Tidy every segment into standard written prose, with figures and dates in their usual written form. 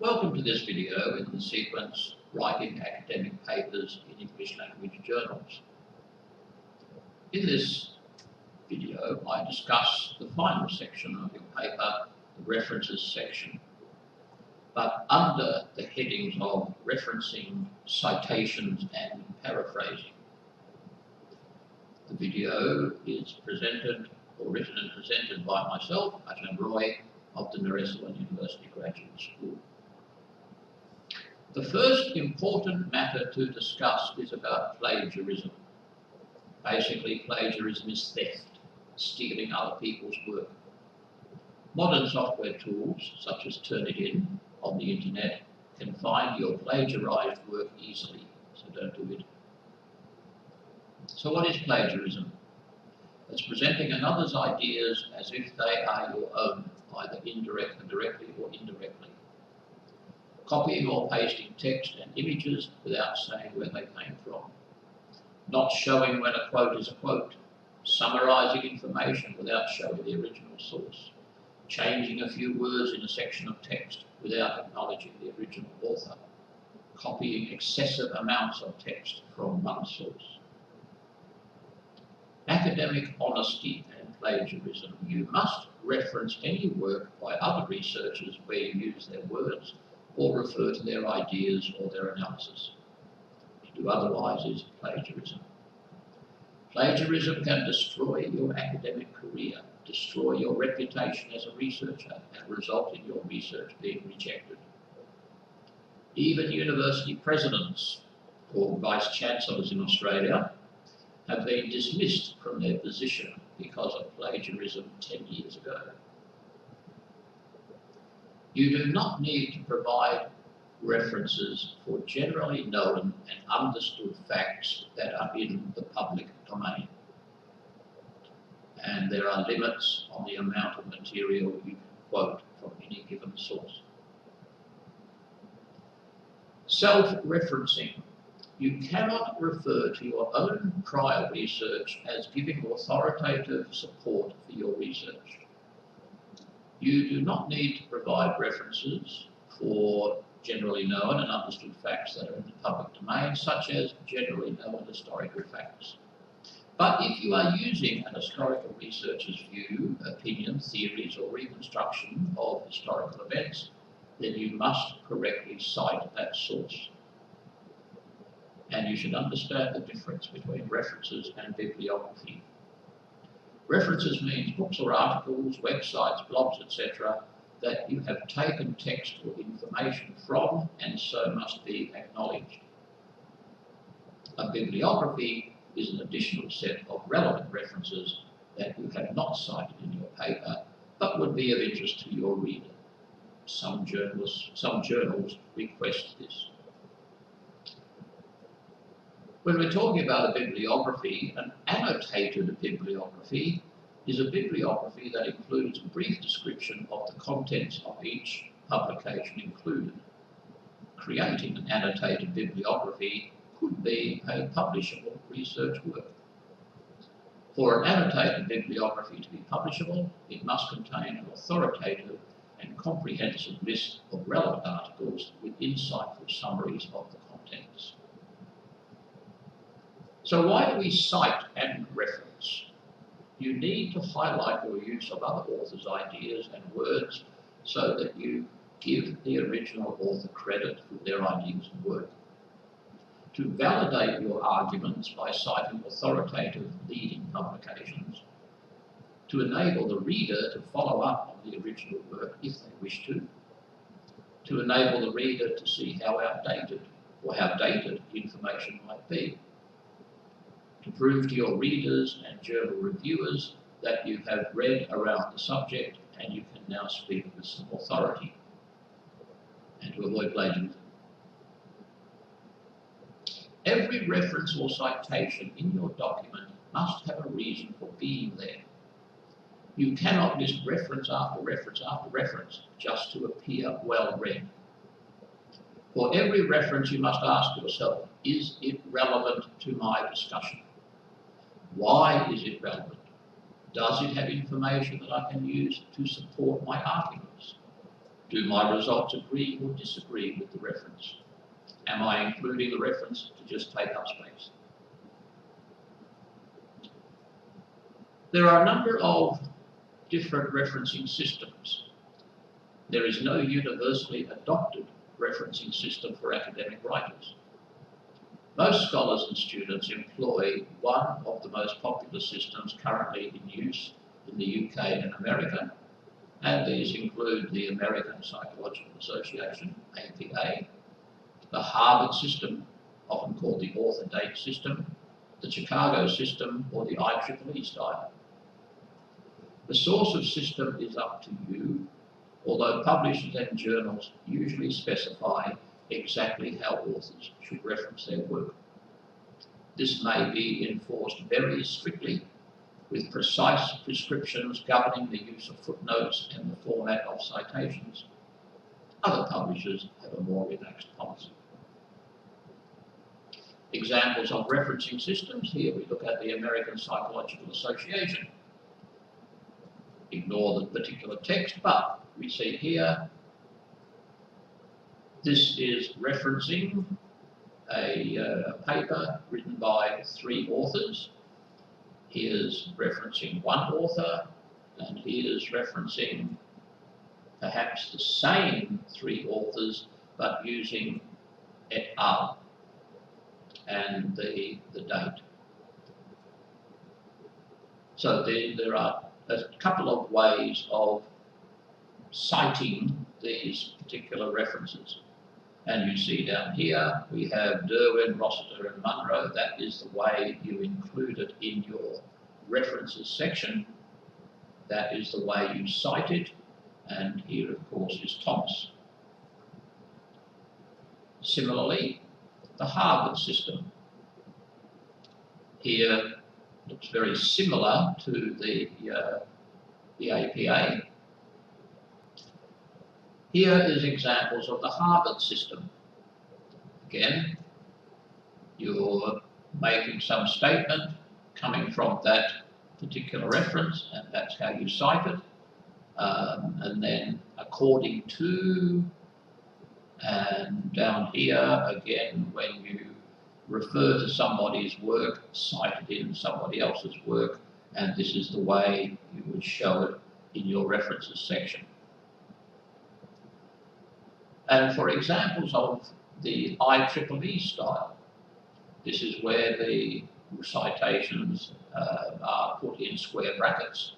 Welcome to this video in the sequence Writing Academic Papers in English Language Journals. In this video I discuss the final section of your paper, the references section, but under the headings of referencing, citations and paraphrasing. The video is written and presented by myself, Ajahn Roy, of the Naresuan University Graduate School. The first important matter to discuss is about plagiarism. Basically, plagiarism is theft, stealing other people's work. Modern software tools, such as Turnitin on the internet, can find your plagiarized work easily, so don't do it. So what is plagiarism? It's presenting another's ideas as if they are your own, either directly or indirectly. Copying or pasting text and images without saying where they came from. Not showing when a quote is a quote. Summarizing information without showing the original source. Changing a few words in a section of text without acknowledging the original author. Copying excessive amounts of text from one source. Academic honesty and plagiarism. You must reference any work by other researchers where you use their words or refer to their ideas or their analysis. To do otherwise is plagiarism. Plagiarism can destroy your academic career, destroy your reputation as a researcher, and result in your research being rejected. Even university presidents, or vice-chancellors in Australia, have been dismissed from their position because of plagiarism 10 years ago. You do not need to provide references for generally known and understood facts that are in the public domain. And there are limits on the amount of material you can quote from any given source. Self-referencing. You cannot refer to your own prior research as giving authoritative support for your research. You do not need to provide references for generally known and understood facts that are in the public domain, such as generally known historical facts. But if you are using an historical researcher's view, opinion, theories, or reconstruction of historical events, then you must correctly cite that source. And you should understand the difference between references and bibliography. References means books or articles, websites, blogs, etc., that you have taken text or information from and so must be acknowledged. A bibliography is an additional set of relevant references that you have not cited in your paper but would be of interest to your reader. Some journals request this. When we're talking about a bibliography, an annotated bibliography is a bibliography that includes a brief description of the contents of each publication included. Creating an annotated bibliography could be a publishable research work. For an annotated bibliography to be publishable, it must contain an authoritative and comprehensive list of relevant articles with insightful summaries of the contents. So why do we cite and reference? You need to highlight your use of other authors' ideas and words so that you give the original author credit for their ideas and work. To validate your arguments by citing authoritative leading publications. To enable the reader to follow up on the original work if they wish to. To enable the reader to see how outdated or how dated information might be. To prove to your readers and journal reviewers that you have read around the subject and you can now speak with some authority, and to avoid plagiarism. Every reference or citation in your document must have a reason for being there. You cannot list reference after reference after reference just to appear well read. For every reference you must ask yourself, is it relevant to my discussion? Why is it relevant? Does it have information that I can use to support my arguments? Do my results agree or disagree with the reference? Am I including the reference to just take up space? There are a number of different referencing systems. There is no universally adopted referencing system for academic writers. Most scholars and students employ one of the most popular systems currently in use in the UK and America, and these include the American Psychological Association, APA, the Harvard system, often called the author-date system, the Chicago system, or the IEEE style. The source of system is up to you, although publishers and journals usually specify exactly how authors should reference their work. This may be enforced very strictly, with precise prescriptions governing the use of footnotes and the format of citations. Other publishers have a more relaxed policy. Examples of referencing systems, here we look at the American Psychological Association. Ignore the particular text, but we see here, this is referencing a paper written by 3 authors. Here's referencing one author, and here's referencing perhaps the same 3 authors, but using et al. And the date. So there are a couple of ways of citing these particular references. And you see down here, we have Derwin, Rossiter and Munro. That is the way you include it in your references section. That is the way you cite it. And here, of course, is Thomas. Similarly, the Harvard system. Here looks very similar to the APA. Here is examples of the Harvard system. Again, you're making some statement coming from that particular reference, and that's how you cite it. And then according to, and down here, again, when you refer to somebody's work, cite it in somebody else's work, and this is the way you would show it in your references section. And for examples of the IEEE style, this is where the citations are put in square brackets.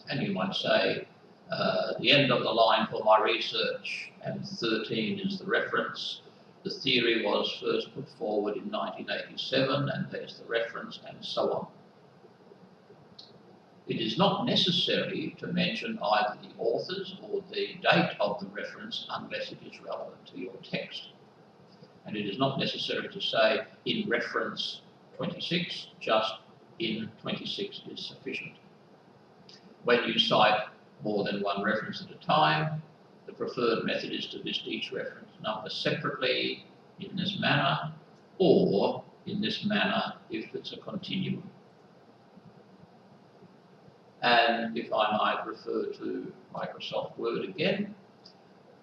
And you might say, the end of the line for my research, and 13 is the reference. The theory was first put forward in 1987, and there's the reference, and so on. It is not necessary to mention either the authors or the date of the reference unless it is relevant to your text. And it is not necessary to say in reference 26, just in 26 is sufficient. When you cite more than one reference at a time, the preferred method is to list each reference number separately in this manner, or in this manner if it's a continuum. And if I might refer to Microsoft Word again,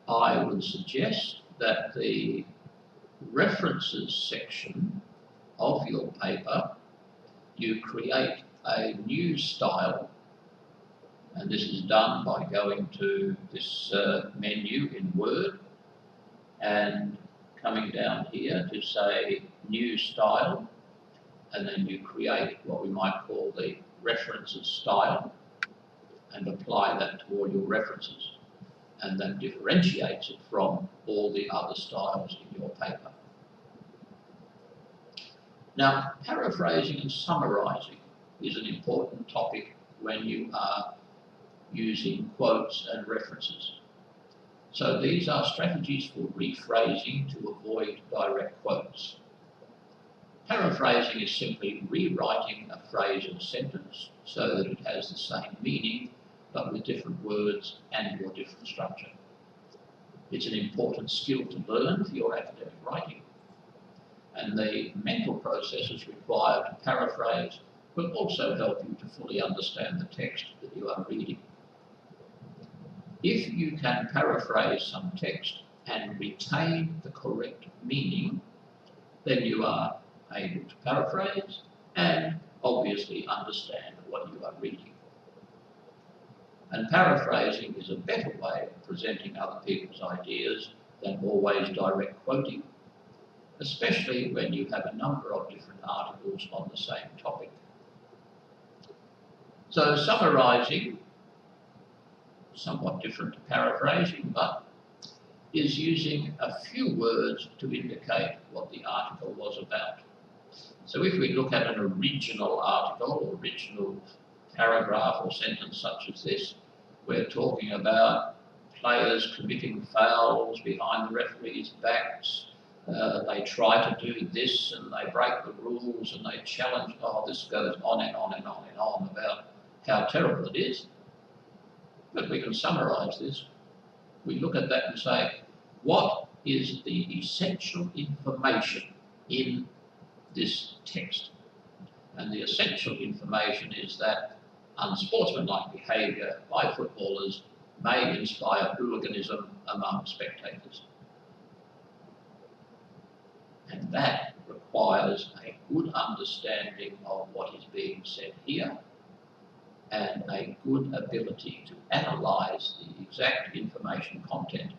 I would suggest that the references section of your paper, you create a new style, and this is done by going to this menu in Word and coming down here to say new style, and then you create what we might call the references style and apply that to all your references, and that differentiates it from all the other styles in your paper. Now, paraphrasing and summarizing is an important topic when you are using quotes and references. So these are strategies for rephrasing to avoid direct quotes. Paraphrasing is simply rewriting a phrase or sentence so that it has the same meaning, but with different words and or different structure. It's an important skill to learn for your academic writing, and the mental processes required to paraphrase will also help you to fully understand the text that you are reading. If you can paraphrase some text and retain the correct meaning, then you are able to paraphrase and obviously understand what you are reading. And paraphrasing is a better way of presenting other people's ideas than always direct quoting, especially when you have a number of different articles on the same topic. So summarising, somewhat different to paraphrasing, but is using a few words to indicate what the article was about. So if we look at an original article, or original paragraph or sentence such as this, we're talking about players committing fouls behind the referees' backs. They try to do this and they break the rules and they challenge, this goes on and on and on and on about how terrible it is. But we can summarise this. We look at that and say, what is the essential information in this text? And the essential information is that unsportsmanlike behaviour by footballers may inspire hooliganism among spectators. And that requires a good understanding of what is being said here and a good ability to analyse the exact information content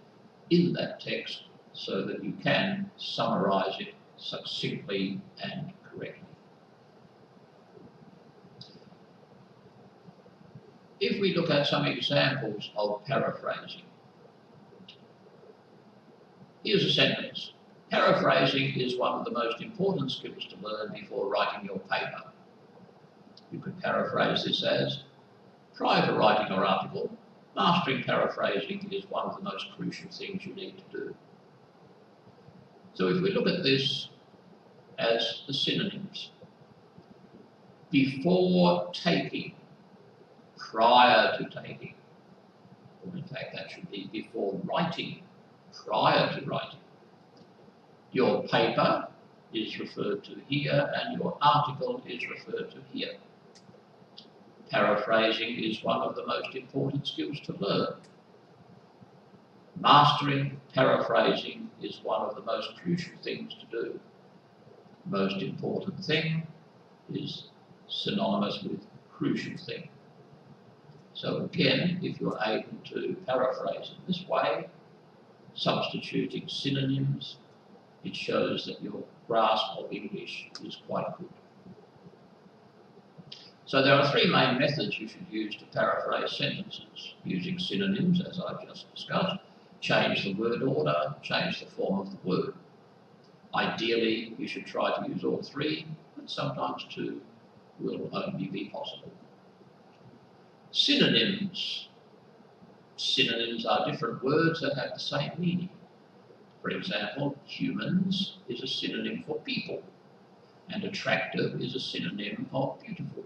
in that text so that you can summarise it succinctly and correctly. If we look at some examples of paraphrasing, here's a sentence. Paraphrasing is one of the most important skills to learn before writing your paper. You could paraphrase this as, prior to writing your article, mastering paraphrasing is one of the most crucial things you need to do. So if we look at this as the synonyms, before taking, prior to taking, or in fact that should be before writing, prior to writing. Your paper is referred to here and your article is referred to here. Paraphrasing is one of the most important skills to learn. Mastering paraphrasing is one of the most crucial things to do. Most important thing is synonymous with crucial thing. So again, if you're able to paraphrase in this way, substituting synonyms, it shows that your grasp of English is quite good. So there are three main methods you should use to paraphrase sentences. Using synonyms, as I've just discussed, change the word order, change the form of the word. Ideally, you should try to use all three, but sometimes two will only be possible. Synonyms. Synonyms are different words that have the same meaning. For example, humans is a synonym for people, and attractive is a synonym of beautiful.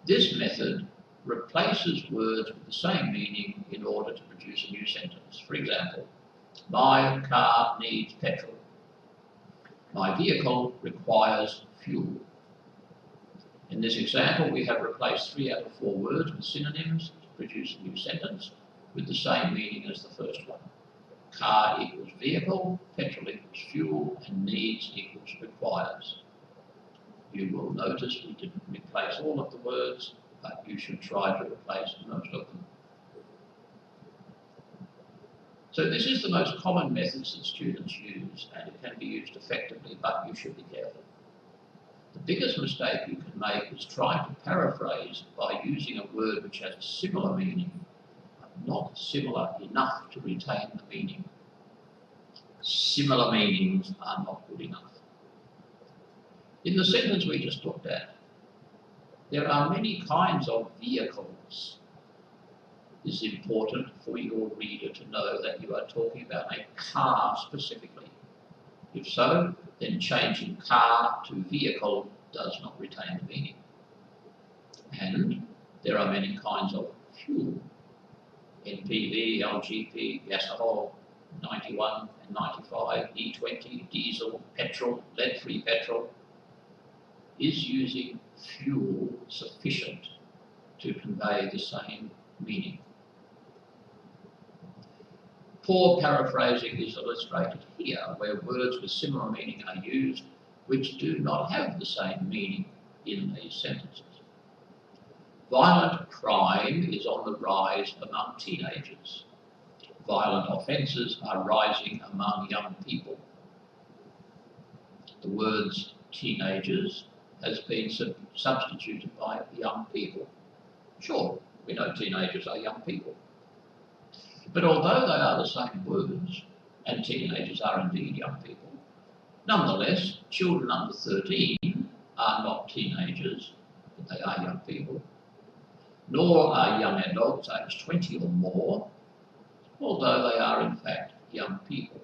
This method replaces words with the same meaning in order to produce a new sentence. For example, my car needs petrol. My vehicle requires fuel. In this example, we have replaced 3 out of 4 words with synonyms to produce a new sentence with the same meaning as the first one. Car equals vehicle, petrol equals fuel, and needs equals requires. You will notice we didn't replace all of the words, but you should try to replace most of them. So this is the most common methods that students use, and it can be used effectively, but you should be careful. The biggest mistake you can make is trying to paraphrase by using a word which has a similar meaning, but not similar enough to retain the meaning. Similar meanings are not good enough. In the sentence we just looked at, there are many kinds of vehicles. It is important for your reader to know that you are talking about a car specifically. If so, then changing car to vehicle does not retain the meaning. And there are many kinds of fuel. NPV, LGP, gasohol, 91 and 95, E20, diesel, petrol, lead-free petrol. Is using fuel sufficient to convey the same meaning. Poor paraphrasing is illustrated here, where words with similar meaning are used which do not have the same meaning in these sentences. Violent crime is on the rise among teenagers. Violent offences are rising among young people. The words teenagers has been substituted by young people. Sure, we know teenagers are young people. But although they are the same words, and teenagers are indeed young people, nonetheless, children under 13 are not teenagers, but they are young people, nor are young adults aged 20 or more, although they are in fact young people.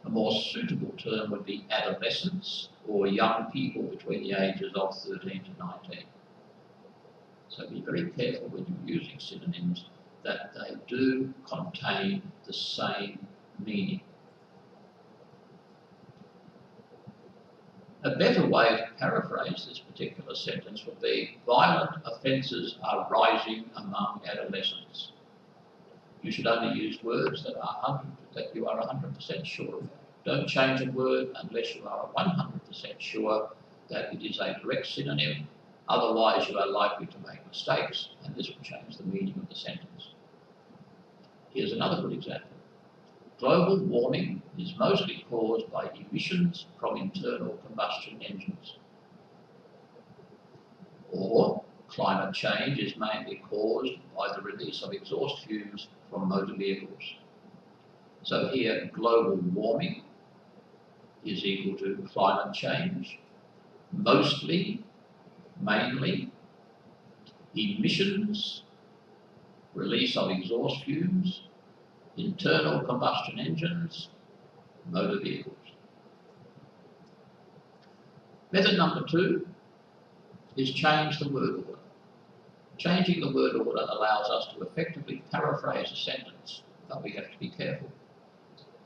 A more suitable term would be adolescents, or young people between the ages of 13 to 19. So be very careful when you're using synonyms that they do contain the same meaning. A better way to paraphrase this particular sentence would be, violent offences are rising among adolescents. You should only use words that you are 100% sure of. Don't change a word unless you are 100% sure that it is a correct synonym. Otherwise, you are likely to make mistakes, and this will change the meaning of the sentence. Here's another good example. Global warming is mostly caused by emissions from internal combustion engines. Or, climate change is mainly caused by the release of exhaust fumes from motor vehicles. So here, global warming is equal to climate change, mostly, mainly, emissions, release of exhaust fumes, internal combustion engines, motor vehicles. Method number 2 is change the word order. Changing the word order allows us to effectively paraphrase a sentence, but we have to be careful.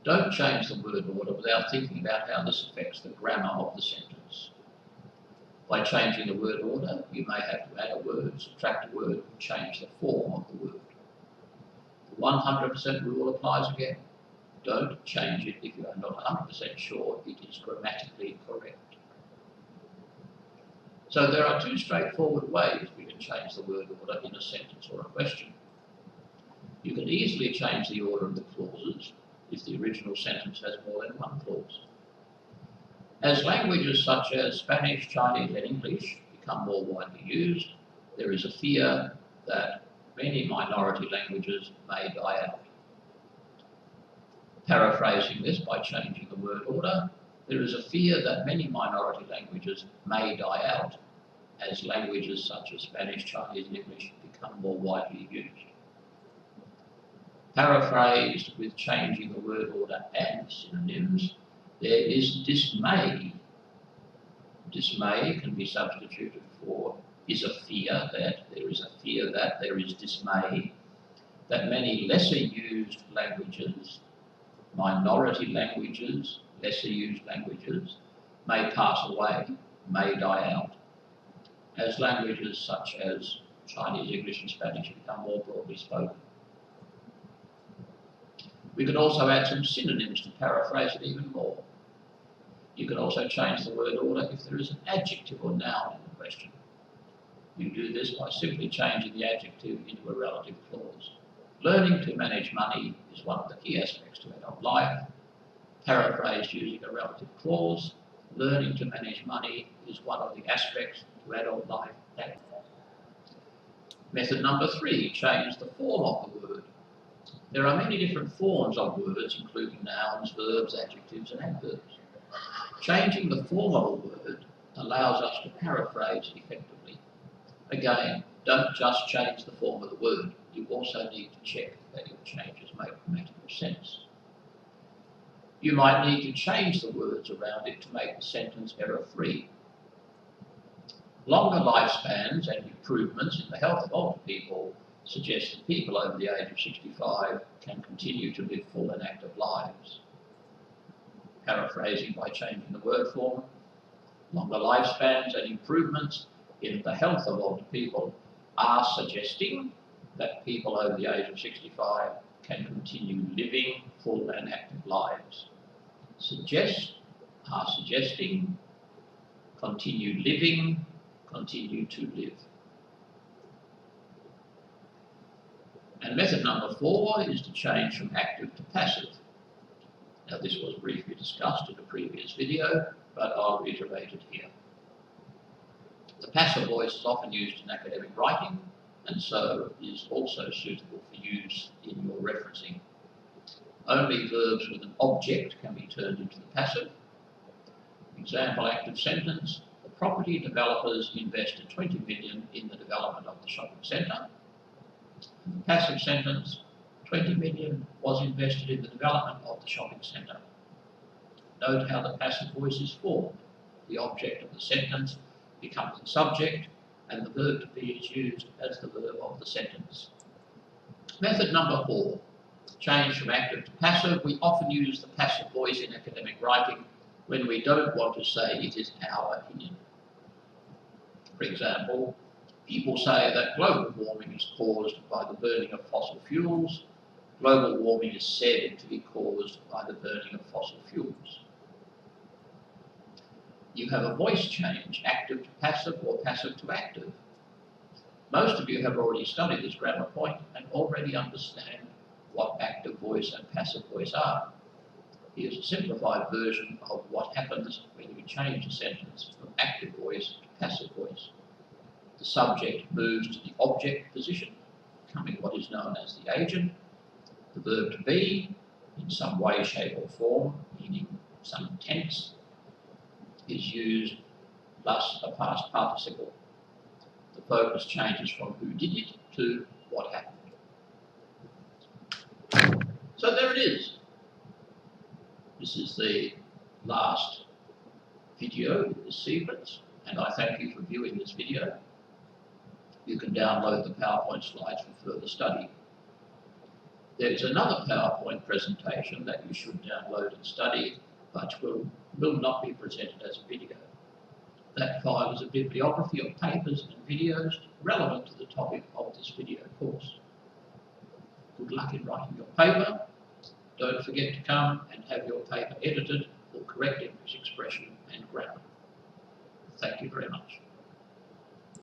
Don't change the word order without thinking about how this affects the grammar of the sentence. By changing the word order, you may have to add a word, subtract a word, or change the form of the word. The 100% rule applies again. Don't change it if you are not 100% sure it is grammatically correct. So there are 2 straightforward ways we can change the word order in a sentence or a question. You can easily change the order of the clauses if the original sentence has more than one clause. As languages such as Spanish, Chinese and English become more widely used, there is a fear that many minority languages may die out. Paraphrasing this by changing the word order, there is a fear that many minority languages may die out as languages such as Spanish, Chinese and English become more widely used. Paraphrased with changing the word order and synonyms, there is dismay. Dismay can be substituted for is a fear that, there is a fear that, there is dismay, that many lesser used languages, minority languages, lesser used languages, may pass away, may die out, as languages such as Chinese, English and Spanish become more broadly spoken. We can also add some synonyms to paraphrase it even more. You can also change the word order if there is an adjective or noun in the question. You do this by simply changing the adjective into a relative clause. Learning to manage money is one of the key aspects to adult life. Paraphrased using a relative clause, learning to manage money is one of the aspects to adult life. Method number 3, change the form of the word. There are many different forms of words, including nouns, verbs, adjectives and adverbs. Changing the form of a word allows us to paraphrase effectively. Again, don't just change the form of the word. You also need to check that your changes make grammatical sense. You might need to change the words around it to make the sentence error-free. Longer lifespans and improvements in the health of older people suggest that people over the age of 65 can continue to live full and active lives. Paraphrasing by changing the word form, longer lifespans and improvements in the health of older people are suggesting that people over the age of 65 can continue living full and active lives. Suggest are suggesting, continue living, continue to live. And method number 4 is to change from active to passive. Now this was briefly discussed in a previous video, but I'll reiterate it here. The passive voice is often used in academic writing, and so is also suitable for use in your referencing. Only verbs with an object can be turned into the passive. Example active sentence: the property developers invested 20 million in the development of the shopping centre. Passive sentence: 20 million was invested in the development of the shopping centre. Note how the passive voice is formed. The object of the sentence becomes the subject, and the verb to be is used as the verb of the sentence. Method number 4, change from active to passive. We often use the passive voice in academic writing when we don't want to say it is our opinion. For example, people say that global warming is caused by the burning of fossil fuels. Global warming is said to be caused by the burning of fossil fuels. You have a voice change, active to passive or passive to active. Most of you have already studied this grammar point and already understand what active voice and passive voice are. Here's a simplified version of what happens when you change a sentence from active voice to passive voice. The subject moves to the object position, becoming what is known as the agent. The verb to be, in some way, shape or form, meaning some tense, is used plus a past participle. The focus changes from who did it to what happened. So there it is. This is the last video in this sequence, and I thank you for viewing this video. You can download the PowerPoint slides for further study. There's another PowerPoint presentation that you should download and study, but will not be presented as a video. That file is a bibliography of papers and videos relevant to the topic of this video course. Good luck in writing your paper. Don't forget to come and have your paper edited for correct English expression and grammar. Thank you very much.